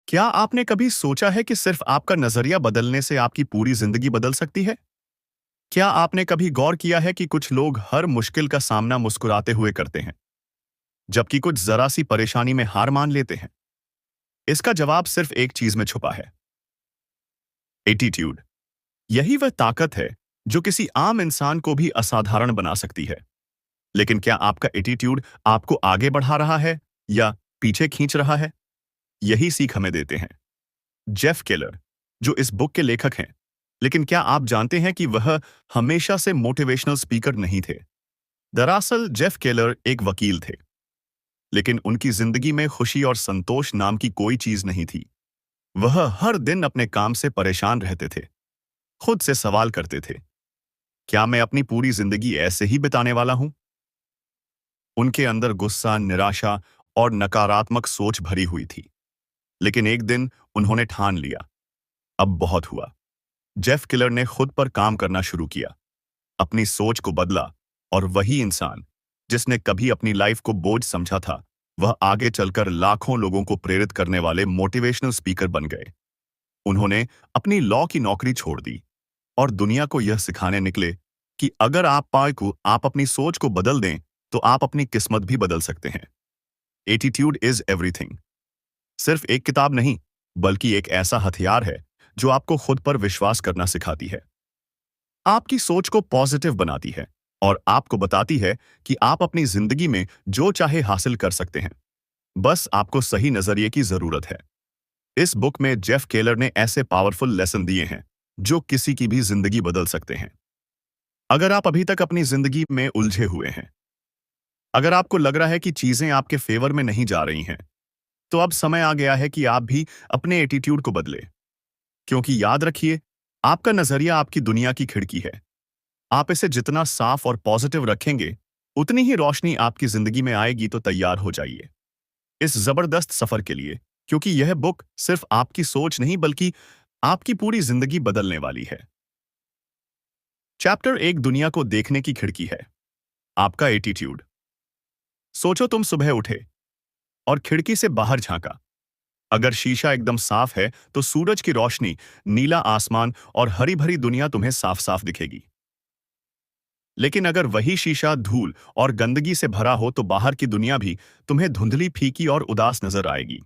क्या आपने कभी सोचा है कि सिर्फ आपका नजरिया बदलने से आपकी पूरी जिंदगी बदल सकती है? क्या आपने कभी गौर किया है कि कुछ लोग हर मुश्किल का सामना मुस्कुराते हुए करते हैं, जबकि कुछ जरा सी परेशानी में हार मान लेते हैं? इसका जवाब सिर्फ एक चीज में छुपा है। एटीट्यूड। यही वह ताकत है जो किसी आम इंसान को भी असाधारण बना सकती है। लेकिन क्या आपका एटीट्यूड आपको आगे बढ़ा रहा है या पीछे खींच रहा है? यही सीख हमें देते हैं जेफ केलर, जो इस बुक के लेखक हैं। लेकिन क्या आप जानते हैं कि वह हमेशा से मोटिवेशनल स्पीकर नहीं थे? दरअसल जेफ केलर एक वकील थे, लेकिन उनकी जिंदगी में खुशी और संतोष नाम की कोई चीज नहीं थी। वह हर दिन अपने काम से परेशान रहते थे, खुद से सवाल करते थे, क्या मैं अपनी पूरी जिंदगी ऐसे ही बिताने वाला हूं? उनके अंदर गुस्सा, निराशा और नकारात्मक सोच भरी हुई थी। लेकिन एक दिन उन्होंने ठान लिया, अब बहुत हुआ। जेफ किलर ने खुद पर काम करना शुरू किया, अपनी सोच को बदला, और वही इंसान जिसने कभी अपनी लाइफ को बोझ समझा था, वह आगे चलकर लाखों लोगों को प्रेरित करने वाले मोटिवेशनल स्पीकर बन गए। उन्होंने अपनी लॉ की नौकरी छोड़ दी और दुनिया को यह सिखाने निकले कि अगर आप अपनी सोच को बदल दें, तो आप अपनी किस्मत भी बदल सकते हैं। एटीट्यूड इज एवरीथिंग सिर्फ एक किताब नहीं, बल्कि एक ऐसा हथियार है जो आपको खुद पर विश्वास करना सिखाती है, आपकी सोच को पॉजिटिव बनाती है और आपको बताती है कि आप अपनी जिंदगी में जो चाहे हासिल कर सकते हैं। बस आपको सही नजरिए की जरूरत है। इस बुक में जेफ केलर ने ऐसे पावरफुल लेसन दिए हैं जो किसी की भी जिंदगी बदल सकते हैं। अगर आप अभी तक अपनी जिंदगी में उलझे हुए हैं, अगर आपको लग रहा है कि चीजें आपके फेवर में नहीं जा रही हैं, तो अब समय आ गया है कि आप भी अपने एटीट्यूड को बदले। क्योंकि याद रखिए, आपका नजरिया आपकी दुनिया की खिड़की है। आप इसे जितना साफ और पॉजिटिव रखेंगे, उतनी ही रोशनी आपकी जिंदगी में आएगी। तो तैयार हो जाइए इस जबरदस्त सफर के लिए, क्योंकि यह बुक सिर्फ आपकी सोच नहीं, बल्कि आपकी पूरी जिंदगी बदलने वाली है। चैप्टर एक, दुनिया को देखने की खिड़की है। आपका एटीट्यूड। सोचो, तुम सुबह उठे और खिड़की से बाहर झांका। अगर शीशा एकदम साफ है, तो सूरज की रोशनी, नीला आसमान और हरी भरी दुनिया तुम्हें साफ साफ दिखेगी। लेकिन अगर वही शीशा धूल और गंदगी से भरा हो, तो बाहर की दुनिया भी तुम्हें धुंधली, फीकी और उदास नजर आएगी।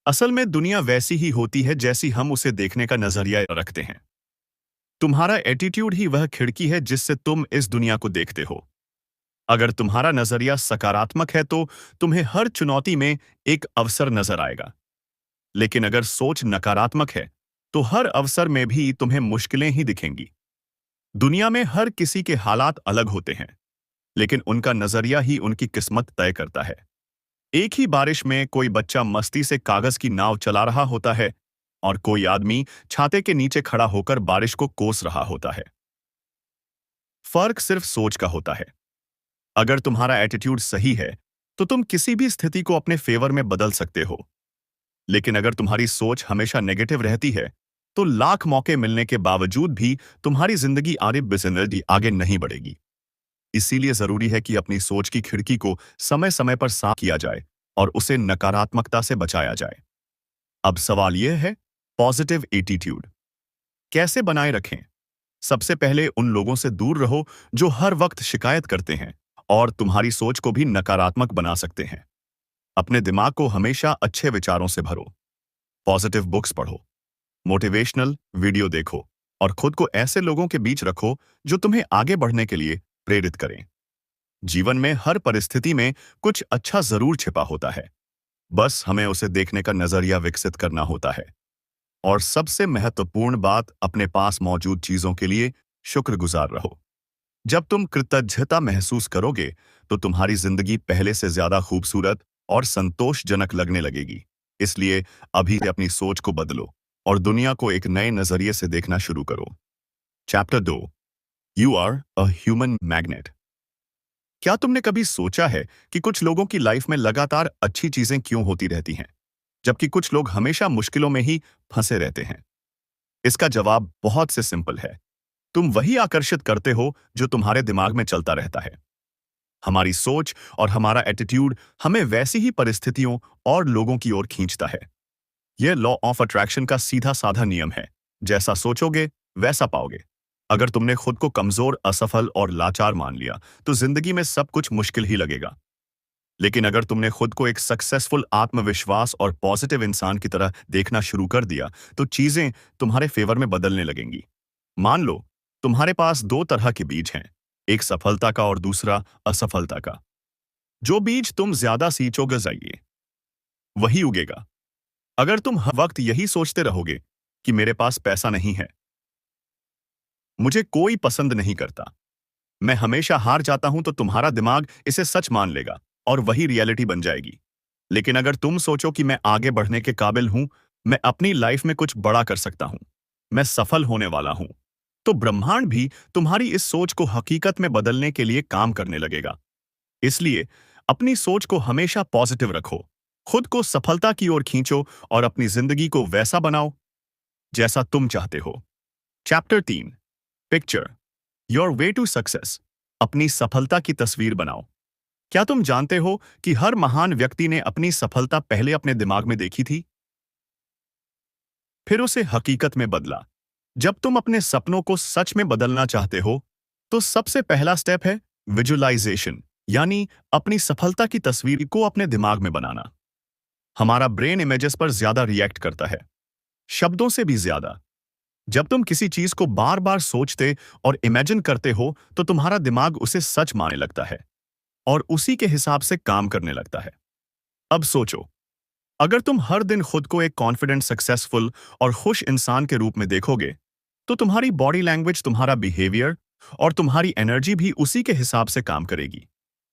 असल में दुनिया वैसी ही होती है जैसी हम उसे देखने का नजरिया रखते हैं। तुम्हारा एटीट्यूड ही वह खिड़की है जिससे तुम इस दुनिया को देखते हो। अगर तुम्हारा नजरिया सकारात्मक है, तो तुम्हें हर चुनौती में एक अवसर नजर आएगा। लेकिन अगर सोच नकारात्मक है, तो हर अवसर में भी तुम्हें मुश्किलें ही दिखेंगी। दुनिया में हर किसी के हालात अलग होते हैं, लेकिन उनका नजरिया ही उनकी किस्मत तय करता है। एक ही बारिश में कोई बच्चा मस्ती से कागज की नाव चला रहा होता है, और कोई आदमी छाते के नीचे खड़ा होकर बारिश को कोस रहा होता है। फर्क सिर्फ सोच का होता है। अगर तुम्हारा एटीट्यूड सही है, तो तुम किसी भी स्थिति को अपने फेवर में बदल सकते हो। लेकिन अगर तुम्हारी सोच हमेशा नेगेटिव रहती है, तो लाख मौके मिलने के बावजूद भी तुम्हारी जिंदगी आगे नहीं बढ़ेगी। इसीलिए जरूरी है कि अपनी सोच की खिड़की को समय समय पर साफ किया जाए और उसे नकारात्मकता से बचाया जाए। अब सवाल यह है, पॉजिटिव एटीट्यूड कैसे बनाए रखें? सबसे पहले उन लोगों से दूर रहो जो हर वक्त शिकायत करते हैं और तुम्हारी सोच को भी नकारात्मक बना सकते हैं। अपने दिमाग को हमेशा अच्छे विचारों से भरो। पॉजिटिव बुक्स पढ़ो, मोटिवेशनल वीडियो देखो, और खुद को ऐसे लोगों के बीच रखो जो तुम्हें आगे बढ़ने के लिए प्रेरित करें। जीवन में हर परिस्थिति में कुछ अच्छा जरूर छिपा होता है, बस हमें उसे देखने का नजरिया विकसित करना होता है। और सबसे महत्वपूर्ण बात, अपने पास मौजूद चीजों के लिए शुक्रगुजार रहो। जब तुम कृतज्ञता महसूस करोगे, तो तुम्हारी जिंदगी पहले से ज्यादा खूबसूरत और संतोषजनक लगने लगेगी। इसलिए अभी से अपनी सोच को बदलो और दुनिया को एक नए नजरिए से देखना शुरू करो। Chapter 2, you are a human magnet. क्या तुमने कभी सोचा है कि कुछ लोगों की लाइफ में लगातार अच्छी चीजें क्यों होती रहती हैं, जबकि कुछ लोग हमेशा मुश्किलों में ही फंसे रहते हैं? इसका जवाब बहुत से सिंपल है। तुम वही आकर्षित करते हो जो तुम्हारे दिमाग में चलता रहता है। हमारी सोच और हमारा एटीट्यूड हमें वैसी ही परिस्थितियों और लोगों की ओर खींचता है। यह लॉ ऑफ अट्रैक्शन का सीधा साधा नियम है। जैसा सोचोगे वैसा पाओगे। अगर तुमने खुद को कमजोर, असफल और लाचार मान लिया तो जिंदगी में सब कुछ मुश्किल ही लगेगा। लेकिन अगर तुमने खुद को एक सक्सेसफुल, आत्मविश्वास और पॉजिटिव इंसान की तरह देखना शुरू कर दिया तो चीजें तुम्हारे फेवर में बदलने लगेंगी। मान लो तुम्हारे पास दो तरह के बीज हैं, एक सफलता का और दूसरा असफलता का। जो बीज तुम ज्यादा सींचोगे जाइए वही उगेगा। अगर तुम हर वक्त यही सोचते रहोगे कि मेरे पास पैसा नहीं है, मुझे कोई पसंद नहीं करता, मैं हमेशा हार जाता हूं, तो तुम्हारा दिमाग इसे सच मान लेगा और वही रियलिटी बन जाएगी। लेकिन अगर तुम सोचो कि मैं आगे बढ़ने के काबिल हूं, मैं अपनी लाइफ में कुछ बड़ा कर सकता हूं, मैं सफल होने वाला हूं, तो ब्रह्मांड भी तुम्हारी इस सोच को हकीकत में बदलने के लिए काम करने लगेगा। इसलिए अपनी सोच को हमेशा पॉजिटिव रखो, खुद को सफलता की ओर खींचो और अपनी जिंदगी को वैसा बनाओ जैसा तुम चाहते हो। Chapter 3, picture your way to success. अपनी सफलता की तस्वीर बनाओ। क्या तुम जानते हो कि हर महान व्यक्ति ने अपनी सफलता पहले अपने दिमाग में देखी थी, फिर उसे हकीकत में बदला। जब तुम अपने सपनों को सच में बदलना चाहते हो तो सबसे पहला स्टेप है विजुअलाइजेशन, यानी अपनी सफलता की तस्वीर को अपने दिमाग में बनाना। हमारा ब्रेन इमेजेस पर ज्यादा रिएक्ट करता है, शब्दों से भी ज्यादा। जब तुम किसी चीज को बार बार सोचते और इमेजिन करते हो तो तुम्हारा दिमाग उसे सच मानने लगता है और उसी के हिसाब से काम करने लगता है। अब सोचो, अगर तुम हर दिन खुद को एक कॉन्फिडेंट, सक्सेसफुल और खुश इंसान के रूप में देखोगे तो तुम्हारी बॉडी लैंग्वेज, तुम्हारा बिहेवियर और तुम्हारी एनर्जी भी उसी के हिसाब से काम करेगी।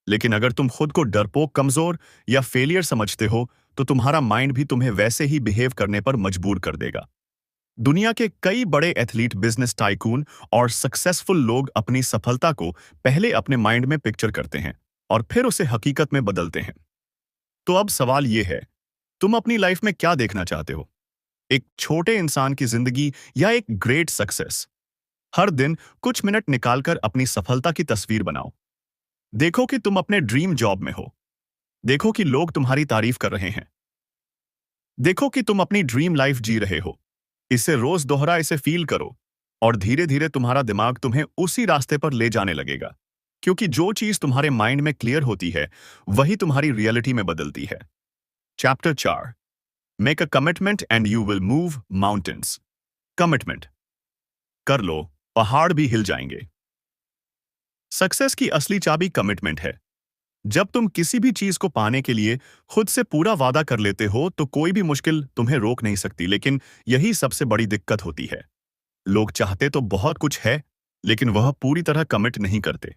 लेकिन अगर तुम खुद को डरपोक, कमजोर या फेलियर समझते हो तो तुम्हारा माइंड भी तुम्हें वैसे ही बिहेव करने पर मजबूर कर देगा। दुनिया के कई बड़े एथलीट, बिजनेस टाइकून और सक्सेसफुल लोग अपनी सफलता को पहले अपने माइंड में पिक्चर करते हैं और फिर उसे हकीकत में बदलते हैं। तो अब सवाल यह है, तुम अपनी लाइफ में क्या देखना चाहते हो? एक छोटे इंसान की जिंदगी या एक ग्रेट सक्सेस? हर दिन कुछ मिनट निकालकर अपनी सफलता की तस्वीर बनाओ। देखो कि तुम अपने ड्रीम जॉब में हो, देखो कि लोग तुम्हारी तारीफ कर रहे हैं, देखो कि तुम अपनी ड्रीम लाइफ जी रहे हो। इसे रोज दोहरा, इसे फील करो और धीरे धीरे तुम्हारा दिमाग तुम्हें उसी रास्ते पर ले जाने लगेगा, क्योंकि जो चीज तुम्हारे माइंड में क्लियर होती है वही तुम्हारी रियलिटी में बदलती है। Chapter 4, make a commitment and you will move mountains. Commitment कर लो, पहाड़ भी हिल जाएंगे। सक्सेस की असली चाबी कमिटमेंट है। जब तुम किसी भी चीज को पाने के लिए खुद से पूरा वादा कर लेते हो तो कोई भी मुश्किल तुम्हें रोक नहीं सकती। लेकिन यही सबसे बड़ी दिक्कत होती है, लोग चाहते तो बहुत कुछ है लेकिन वह पूरी तरह कमिट नहीं करते।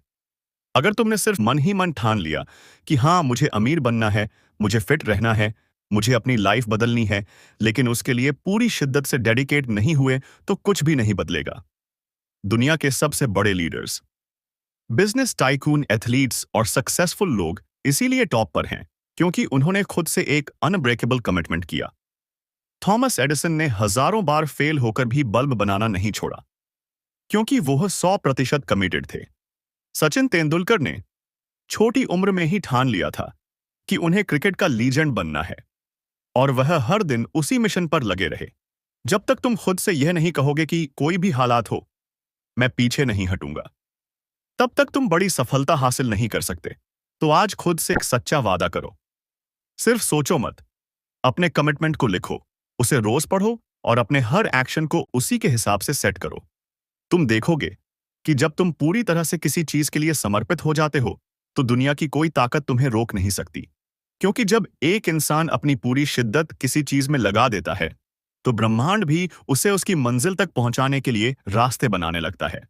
अगर तुमने सिर्फ मन ही मन ठान लिया कि हाँ, मुझे अमीर बनना है, मुझे फिट रहना है, मुझे अपनी लाइफ बदलनी है, लेकिन उसके लिए पूरी शिद्दत से डेडिकेट नहीं हुए तो कुछ भी नहीं बदलेगा। दुनिया के सबसे बड़े लीडर्स, बिजनेस टाइकून, एथलीट्स और सक्सेसफुल लोग इसीलिए टॉप पर हैं क्योंकि उन्होंने खुद से एक अनब्रेकेबल कमिटमेंट किया। थॉमस एडिसन ने हजारों बार फेल होकर भी बल्ब बनाना नहीं छोड़ा क्योंकि वह 100% कमिटेड थे। सचिन तेंदुलकर ने छोटी उम्र में ही ठान लिया था कि उन्हें क्रिकेट का लीजेंड बनना है और वह हर दिन उसी मिशन पर लगे रहे। जब तक तुम खुद से यह नहीं कहोगे कि कोई भी हालात हो, मैं पीछे नहीं हटूंगा, तब तक तुम बड़ी सफलता हासिल नहीं कर सकते। तो आज खुद से एक सच्चा वादा करो। सिर्फ सोचो मत, अपने कमिटमेंट को लिखो, उसे रोज पढ़ो और अपने हर एक्शन को उसी के हिसाब से सेट करो। तुम देखोगे कि जब तुम पूरी तरह से किसी चीज के लिए समर्पित हो जाते हो तो दुनिया की कोई ताकत तुम्हें रोक नहीं सकती। क्योंकि जब एक इंसान अपनी पूरी शिद्दत किसी चीज में लगा देता है तो ब्रह्मांड भी उसे उसकी मंजिल तक पहुंचाने के लिए रास्ते बनाने लगता है।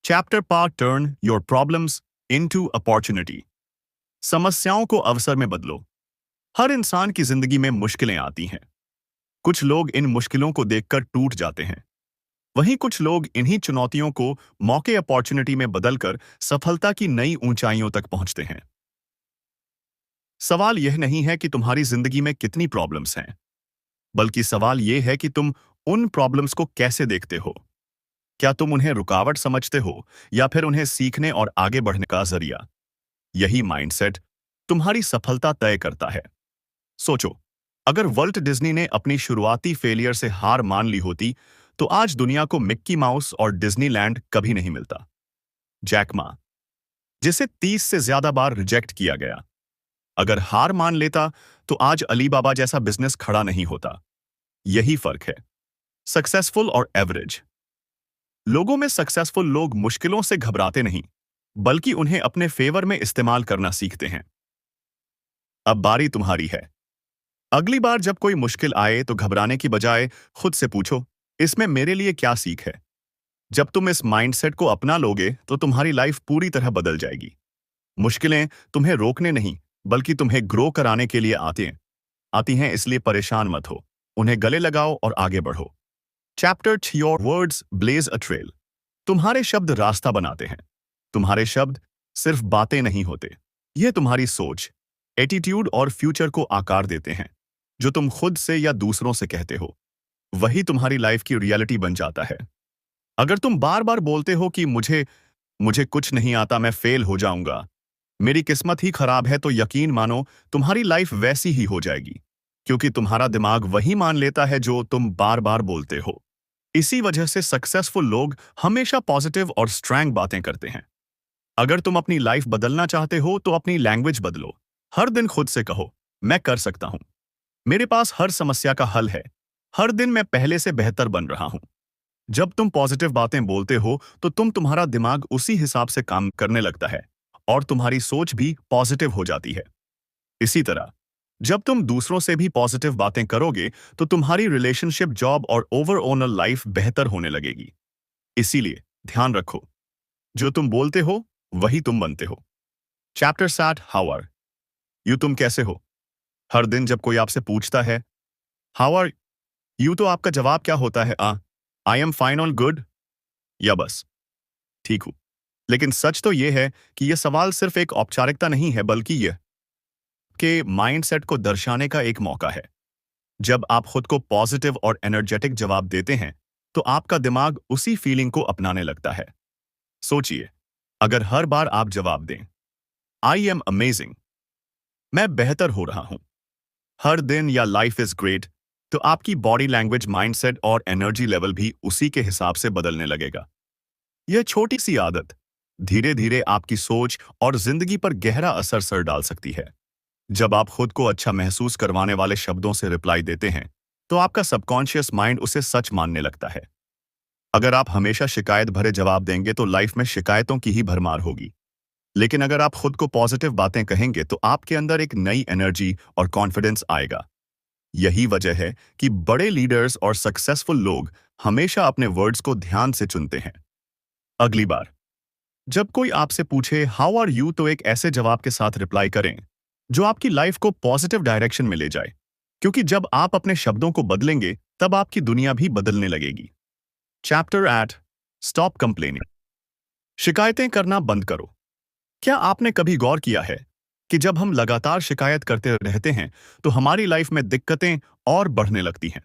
Chapter 5, turn your problems into opportunity. समस्याओं को अवसर में बदलो। हर इंसान की जिंदगी में मुश्किलें आती हैं। कुछ लोग इन मुश्किलों को देखकर टूट जाते हैं, वहीं कुछ लोग इन्हीं चुनौतियों को मौके, अपॉर्चुनिटी में बदलकर सफलता की नई ऊंचाइयों तक पहुंचते हैं। सवाल यह नहीं है कि तुम्हारी जिंदगी में कितनी प्रॉब्लम्स हैं, बल्कि सवाल यह है कि तुम उन प्रॉब्लम्स को कैसे देखते हो। क्या तुम उन्हें रुकावट समझते हो या फिर उन्हें सीखने और आगे बढ़ने का जरिया? यही माइंडसेट तुम्हारी सफलता तय करता है। सोचो, अगर वॉल्ट डिज्नी ने अपनी शुरुआती फेलियर से हार मान ली होती तो आज दुनिया को मिक्की माउस और डिज्नीलैंड कभी नहीं मिलता। जैक मा, जिसे 30 से ज्यादा बार रिजेक्ट किया गया, अगर हार मान लेता तो आज अलीबाबा जैसा बिजनेस खड़ा नहीं होता। यही फर्क है सक्सेसफुल और एवरेज लोगों में। सक्सेसफुल लोग मुश्किलों से घबराते नहीं, बल्कि उन्हें अपने फेवर में इस्तेमाल करना सीखते हैं। अब बारी तुम्हारी है। अगली बार जब कोई मुश्किल आए तो घबराने की बजाय खुद से पूछो, इसमें मेरे लिए क्या सीख है। जब तुम इस माइंडसेट को अपना लोगे तो तुम्हारी लाइफ पूरी तरह बदल जाएगी। मुश्किलें तुम्हें रोकने नहीं, बल्कि तुम्हें ग्रो कराने के लिए आती हैं, इसलिए परेशान मत हो। उन्हें गले लगाओ और आगे बढ़ो। Chapter 6, your words blaze a trail. तुम्हारे शब्द रास्ता बनाते हैं। तुम्हारे शब्द सिर्फ बातें नहीं होते, यह तुम्हारी सोच, एटीट्यूड और फ्यूचर को आकार देते हैं। जो तुम खुद से या दूसरों से कहते हो, वही तुम्हारी लाइफ की रियलिटी बन जाता है। अगर तुम बार बार बोलते हो कि मुझे मुझे कुछ नहीं आता, मैं फेल हो जाऊंगा, मेरी किस्मत ही खराब है, तो यकीन मानो तुम्हारी लाइफ वैसी ही हो जाएगी, क्योंकि तुम्हारा दिमाग वही मान लेता है जो तुम बार बार बोलते हो। इसी वजह से सक्सेसफुल लोग हमेशा पॉजिटिव और स्ट्रॉन्ग बातें करते हैं। अगर तुम अपनी लाइफ बदलना चाहते हो तो अपनी लैंग्वेज बदलो। हर दिन खुद से कहो, मैं कर सकता हूं, मेरे पास हर समस्या का हल है, हर दिन मैं पहले से बेहतर बन रहा हूं। जब तुम पॉजिटिव बातें बोलते हो तो तुम्हारा दिमाग उसी हिसाब से काम करने लगता है और तुम्हारी सोच भी पॉजिटिव हो जाती है। इसी तरह जब तुम दूसरों से भी पॉजिटिव बातें करोगे तो तुम्हारी रिलेशनशिप, जॉब और ओवरऑल लाइफ बेहतर होने लगेगी। इसीलिए ध्यान रखो, जो तुम बोलते हो वही तुम बनते हो। चैप्टर 7, हाउ आर यू, तुम कैसे हो। हर दिन जब कोई आपसे पूछता है हाउ आर यू, तो आपका जवाब क्या होता है? I am fine, all good, या बस ठीक हूं। लेकिन सच तो यह है कि यह सवाल सिर्फ एक औपचारिकता नहीं है, बल्कि यह के माइंडसेट को दर्शाने का एक मौका है। जब आप खुद को पॉजिटिव और एनर्जेटिक जवाब देते हैं तो आपका दिमाग उसी फीलिंग को अपनाने लगता है। सोचिए, अगर हर बार आप जवाब दें आई एम अमेजिंग, मैं बेहतर हो रहा हूं, हर दिन, या लाइफ इज ग्रेट, तो आपकी बॉडी लैंग्वेज, माइंडसेट और एनर्जी लेवल भी उसी के हिसाब से बदलने लगेगा। यह छोटी सी आदत धीरे धीरे आपकी सोच और जिंदगी पर गहरा असर डाल सकती है। जब आप खुद को अच्छा महसूस करवाने वाले शब्दों से रिप्लाई देते हैं तो आपका सबकॉन्शियस माइंड उसे सच मानने लगता है। अगर आप हमेशा शिकायत भरे जवाब देंगे तो लाइफ में शिकायतों की ही भरमार होगी। लेकिन अगर आप खुद को पॉजिटिव बातें कहेंगे तो आपके अंदर एक नई एनर्जी और कॉन्फिडेंस आएगा। यही वजह है कि बड़े लीडर्स और सक्सेसफुल लोग हमेशा अपने वर्ड्स को ध्यान से चुनते हैं। अगली बार जब कोई आपसे पूछे हाउ आर यू, तो एक ऐसे जवाब के साथ रिप्लाई करें जो आपकी लाइफ को पॉजिटिव डायरेक्शन में ले जाए, क्योंकि जब आप अपने शब्दों को बदलेंगे तब आपकी दुनिया भी बदलने लगेगी। Chapter 8, stop complaining. शिकायतें करना बंद करो। क्या आपने कभी गौर किया है कि जब हम लगातार शिकायत करते रहते हैं तो हमारी लाइफ में दिक्कतें और बढ़ने लगती हैं?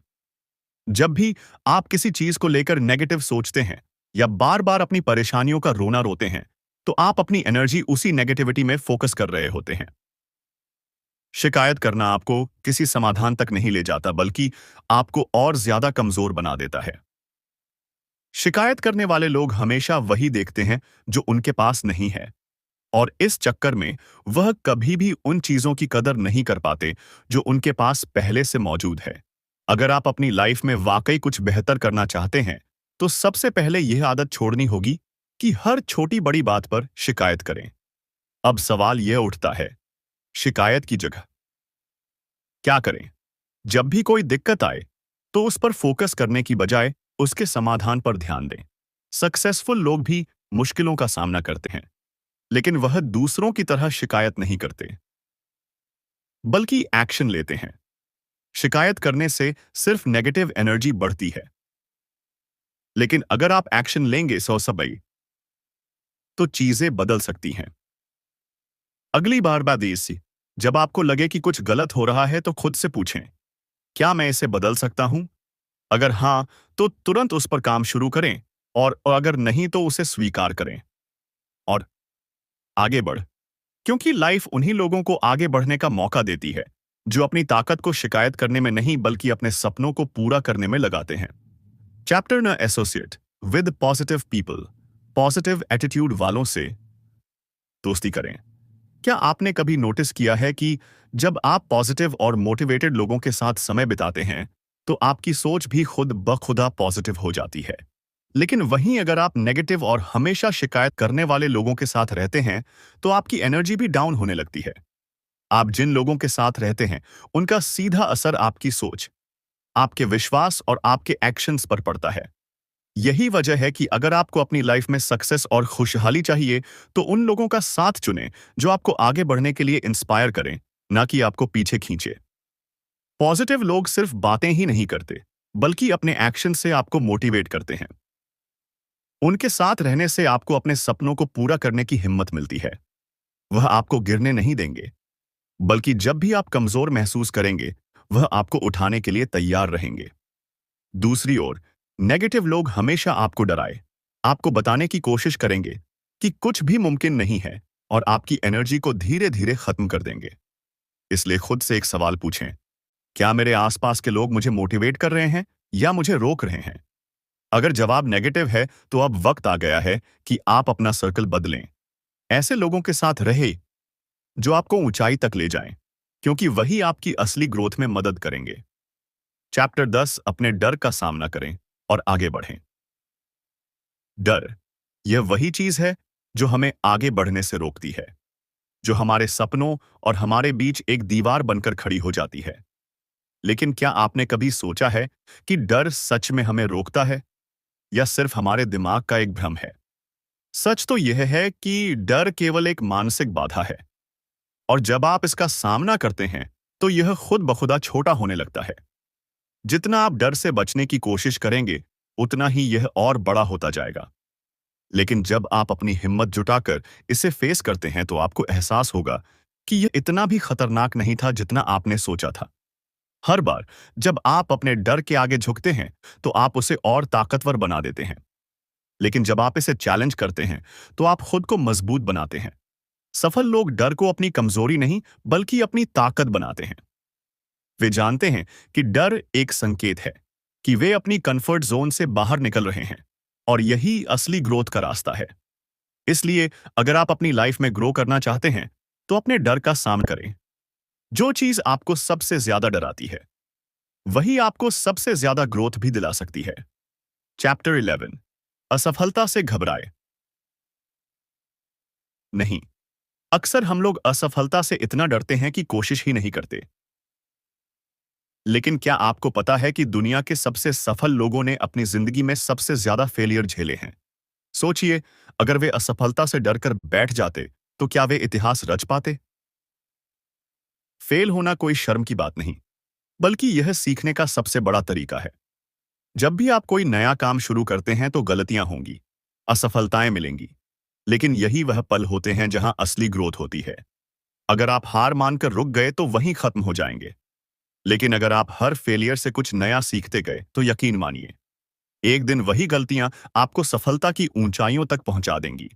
जब भी आप किसी चीज को लेकर नेगेटिव सोचते हैं या बार बार अपनी परेशानियों का रोना रोते हैं तो आप अपनी एनर्जी उसी नेगेटिविटी में फोकस कर रहे होते हैं। शिकायत करना आपको किसी समाधान तक नहीं ले जाता, बल्कि आपको और ज्यादा कमजोर बना देता है। शिकायत करने वाले लोग हमेशा वही देखते हैं जो उनके पास नहीं है, और इस चक्कर में वह कभी भी उन चीजों की कदर नहीं कर पाते जो उनके पास पहले से मौजूद है। अगर आप अपनी लाइफ में वाकई कुछ बेहतर करना चाहते हैं तो सबसे पहले यह आदत छोड़नी होगी कि हर छोटी बड़ी बात पर शिकायत करें। अब सवाल यह उठता है, शिकायत की जगह क्या करें? जब भी कोई दिक्कत आए तो उस पर फोकस करने की बजाय उसके समाधान पर ध्यान दें। सक्सेसफुल लोग भी मुश्किलों का सामना करते हैं, लेकिन वह दूसरों की तरह शिकायत नहीं करते, बल्कि एक्शन लेते हैं। शिकायत करने से सिर्फ नेगेटिव एनर्जी बढ़ती है, लेकिन अगर आप एक्शन लेंगे सबई, तो चीजें बदल सकती हैं। अगली बार जब आपको लगे कि कुछ गलत हो रहा है तो खुद से पूछें, क्या मैं इसे बदल सकता हूं? अगर हां, तो तुरंत उस पर काम शुरू करें, और अगर नहीं तो उसे स्वीकार करें और आगे बढ़, क्योंकि लाइफ उन्हीं लोगों को आगे बढ़ने का मौका देती है जो अपनी ताकत को शिकायत करने में नहीं बल्कि अपने सपनों को पूरा करने में लगाते हैं। चैप्टर न associate with positive people, positive attitude वालों से दोस्ती करें। क्या आपने कभी नोटिस किया है कि जब आप पॉजिटिव और मोटिवेटेड लोगों के साथ समय बिताते हैं तो आपकी सोच भी खुद ब खुदा पॉजिटिव हो जाती है। लेकिन वहीं अगर आप नेगेटिव और हमेशा शिकायत करने वाले लोगों के साथ रहते हैं तो आपकी एनर्जी भी डाउन होने लगती है। आप जिन लोगों के साथ रहते हैं उनका सीधा असर आपकी सोच, आपके विश्वास और आपके एक्शंस पर पड़ता है। यही वजह है कि अगर आपको अपनी लाइफ में सक्सेस और खुशहाली चाहिए तो उन लोगों का साथ चुनें जो आपको आगे बढ़ने के लिए इंस्पायर करें, ना कि आपको पीछे खींचे। पॉजिटिव लोग सिर्फ बातें ही नहीं करते बल्कि अपने एक्शन से आपको मोटिवेट करते हैं। उनके साथ रहने से आपको अपने सपनों को पूरा करने की हिम्मत मिलती है। वह आपको गिरने नहीं देंगे, बल्कि जब भी आप कमजोर महसूस करेंगे वह आपको उठाने के लिए तैयार रहेंगे। दूसरी ओर नेगेटिव लोग हमेशा आपको डराए, आपको बताने की कोशिश करेंगे कि कुछ भी मुमकिन नहीं है और आपकी एनर्जी को धीरे धीरे खत्म कर देंगे। इसलिए खुद से एक सवाल पूछें, क्या मेरे आसपास के लोग मुझे मोटिवेट कर रहे हैं या मुझे रोक रहे हैं? अगर जवाब नेगेटिव है तो अब वक्त आ गया है कि आप अपना सर्कल बदलें। ऐसे लोगों के साथ रहे जो आपको ऊंचाई तक ले जाएं, क्योंकि वही आपकी असली ग्रोथ में मदद करेंगे। चैप्टर 10, अपने डर का सामना करें और आगे बढ़ें। डर, यह वही चीज है जो हमें आगे बढ़ने से रोकती है, जो हमारे सपनों और हमारे बीच एक दीवार बनकर खड़ी हो जाती है। लेकिन क्या आपने कभी सोचा है कि डर सच में हमें रोकता है या सिर्फ हमारे दिमाग का एक भ्रम है? सच तो यह है कि डर केवल एक मानसिक बाधा है, और जब आप इसका सामना करते हैं तो यह खुद ब खुदा छोटा होने लगता है। जितना आप डर से बचने की कोशिश करेंगे उतना ही यह और बड़ा होता जाएगा। लेकिन जब आप अपनी हिम्मत जुटाकर इसे फेस करते हैं तो आपको एहसास होगा कि यह इतना भी खतरनाक नहीं था जितना आपने सोचा था। हर बार जब आप अपने डर के आगे झुकते हैं तो आप उसे और ताकतवर बना देते हैं। लेकिन जब आप इसे चैलेंज करते हैं तो आप खुद को मजबूत बनाते हैं। सफल लोग डर को अपनी कमजोरी नहीं बल्कि अपनी ताकत बनाते हैं। वे जानते हैं कि डर एक संकेत है कि वे अपनी कंफर्ट जोन से बाहर निकल रहे हैं, और यही असली ग्रोथ का रास्ता है। इसलिए अगर आप अपनी लाइफ में ग्रो करना चाहते हैं तो अपने डर का सामना करें। जो चीज आपको सबसे ज्यादा डराती है वही आपको सबसे ज्यादा ग्रोथ भी दिला सकती है। चैप्टर 11, असफलता से घबराए नहीं। अक्सर हम लोग असफलता से इतना डरते हैं कि कोशिश ही नहीं करते। लेकिन क्या आपको पता है कि दुनिया के सबसे सफल लोगों ने अपनी जिंदगी में सबसे ज्यादा फेलियर झेले हैं? सोचिए, अगर वे असफलता से डरकर बैठ जाते तो क्या वे इतिहास रच पाते? फेल होना कोई शर्म की बात नहीं, बल्कि यह सीखने का सबसे बड़ा तरीका है। जब भी आप कोई नया काम शुरू करते हैं तो गलतियां होंगी, असफलताएं मिलेंगी, लेकिन यही वह पल होते हैं जहां असली ग्रोथ होती है। अगर आप हार मानकर रुक गए तो वहीं खत्म हो जाएंगे, लेकिन अगर आप हर फेलियर से कुछ नया सीखते गए तो यकीन मानिए, एक दिन वही गलतियां आपको सफलता की ऊंचाइयों तक पहुंचा देंगी।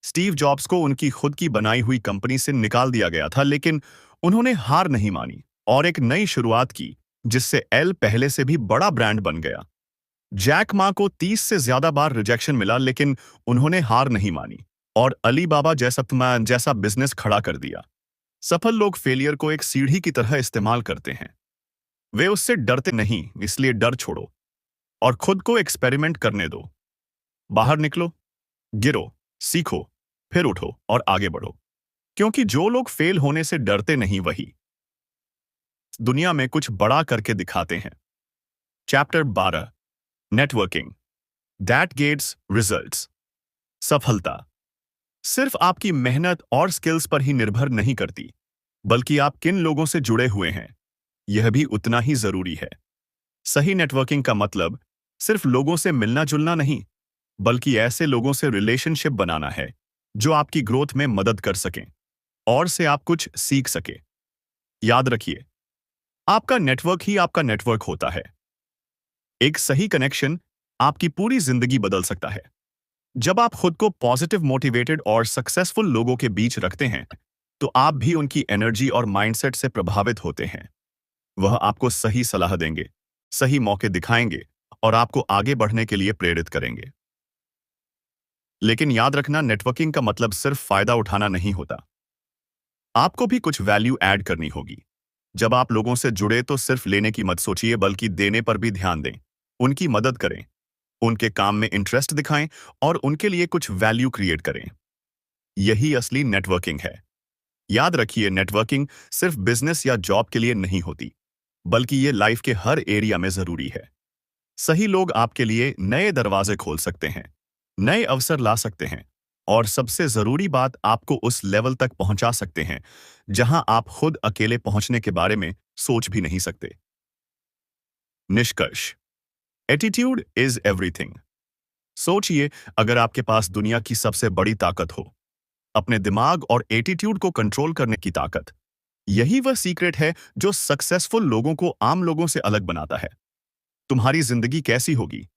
स्टीव जॉब्स को उनकी खुद की बनाई हुई कंपनी से निकाल दिया गया था, लेकिन उन्होंने हार नहीं मानी और एक नई शुरुआत की, जिससे एल पहले से भी बड़ा ब्रांड बन गया। जैक मा को 30 से ज्यादा बार रिजेक्शन मिला, लेकिन उन्होंने हार नहीं मानी और अली बाबा जैसा बिजनेस खड़ा कर दिया। सफल लोग फेलियर को एक सीढ़ी की तरह इस्तेमाल करते हैं। वे उससे डरते नहीं, इसलिए डर छोड़ो और खुद को एक्सपेरिमेंट करने दो। बाहर निकलो, गिरो, सीखो, फिर उठो और आगे बढ़ो, क्योंकि जो लोग फेल होने से डरते नहीं वही दुनिया में कुछ बड़ा करके दिखाते हैं। Chapter 12, networking that gets results. सफलता सिर्फ आपकी मेहनत और स्किल्स पर ही निर्भर नहीं करती, बल्कि आप किन लोगों से जुड़े हुए हैं यह भी उतना ही जरूरी है। सही नेटवर्किंग का मतलब सिर्फ लोगों से मिलना जुलना नहीं, बल्कि ऐसे लोगों से रिलेशनशिप बनाना है जो आपकी ग्रोथ में मदद कर सकें और से आप कुछ सीख सके। याद रखिए, आपका नेटवर्क ही आपका नेटवर्क होता है। एक सही कनेक्शन आपकी पूरी जिंदगी बदल सकता है। जब आप खुद को पॉजिटिव, मोटिवेटेड और सक्सेसफुल लोगों के बीच रखते हैं तो आप भी उनकी एनर्जी और माइंडसेट से प्रभावित होते हैं। वह आपको सही सलाह देंगे, सही मौके दिखाएंगे और आपको आगे बढ़ने के लिए प्रेरित करेंगे। लेकिन याद रखना, नेटवर्किंग का मतलब सिर्फ फायदा उठाना नहीं होता। आपको भी कुछ वैल्यू ऐड करनी होगी। जब आप लोगों से जुड़े तो सिर्फ लेने की मत सोचिए, बल्कि देने पर भी ध्यान दें। उनकी मदद करें, उनके काम में इंटरेस्ट दिखाएं और उनके लिए कुछ वैल्यू क्रिएट करें। यही असली नेटवर्किंग है। याद रखिए, नेटवर्किंग सिर्फ बिजनेस या जॉब के लिए नहीं होती, बल्कि ये लाइफ के हर एरिया में जरूरी है। सही लोग आपके लिए नए दरवाजे खोल सकते हैं, नए अवसर ला सकते हैं और सबसे जरूरी बात, आपको उस लेवल तक पहुंचा सकते हैं जहां आप खुद अकेले पहुंचने के बारे में सोच भी नहीं सकते। निष्कर्ष, एटीट्यूड इज एवरीथिंग। सोचिए, अगर आपके पास दुनिया की सबसे बड़ी ताकत हो, अपने दिमाग और एटीट्यूड को कंट्रोल करने की ताकत, यही वह सीक्रेट है जो सक्सेसफुल लोगों को आम लोगों से अलग बनाता है। तुम्हारी जिंदगी कैसी होगी,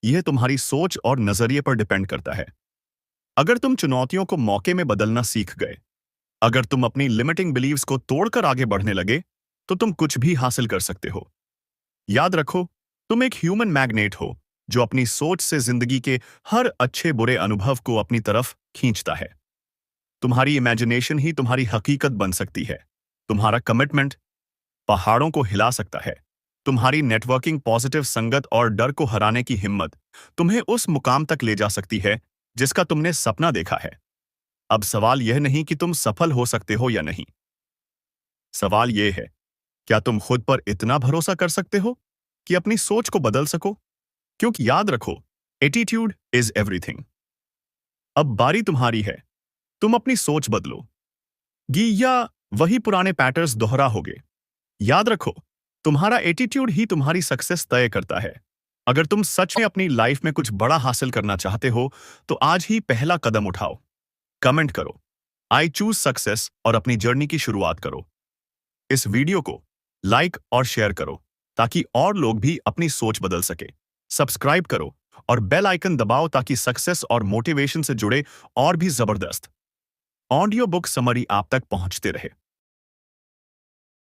यह तुम्हारी सोच और नजरिए पर डिपेंड करता है। अगर तुम चुनौतियों को मौके में बदलना सीख गए, अगर तुम अपनी लिमिटिंग बिलीव्स को तोड़कर आगे बढ़ने लगे, तो तुम कुछ भी हासिल कर सकते हो। याद रखो, तुम एक ह्यूमन मैग्नेट हो जो अपनी सोच से जिंदगी के हर अच्छे बुरे अनुभव को अपनी तरफ खींचता है। तुम्हारी इमेजिनेशन ही तुम्हारी हकीकत बन सकती है। तुम्हारा कमिटमेंट पहाड़ों को हिला सकता है। तुम्हारी नेटवर्किंग, पॉजिटिव संगत और डर को हराने की हिम्मत तुम्हें उस मुकाम तक ले जा सकती है जिसका तुमने सपना देखा है। अब सवाल यह नहीं कि तुम सफल हो सकते हो या नहीं। सवाल यह है, क्या तुम खुद पर इतना भरोसा कर सकते हो कि अपनी सोच को बदल सको? क्योंकि याद रखो, एटीट्यूड इज एवरीथिंग। अब बारी तुम्हारी है। तुम अपनी सोच बदलो गी या वही पुराने पैटर्न्स दोहराओगे। याद रखो, तुम्हारा एटीट्यूड ही तुम्हारी सक्सेस तय करता है। अगर तुम सच में अपनी लाइफ में कुछ बड़ा हासिल करना चाहते हो, तो आज ही पहला कदम उठाओ। कमेंट करो, आई चूज सक्सेस और अपनी जर्नी की शुरुआत करो। इस वीडियो को लाइक और शेयर करो ताकि और लोग भी अपनी सोच बदल सके। सब्सक्राइब करो और बेल आइकन दबाओ ताकि सक्सेस और मोटिवेशन से जुड़े और भी जबरदस्त ऑडियो बुक समरी आप तक पहुंचते रहे।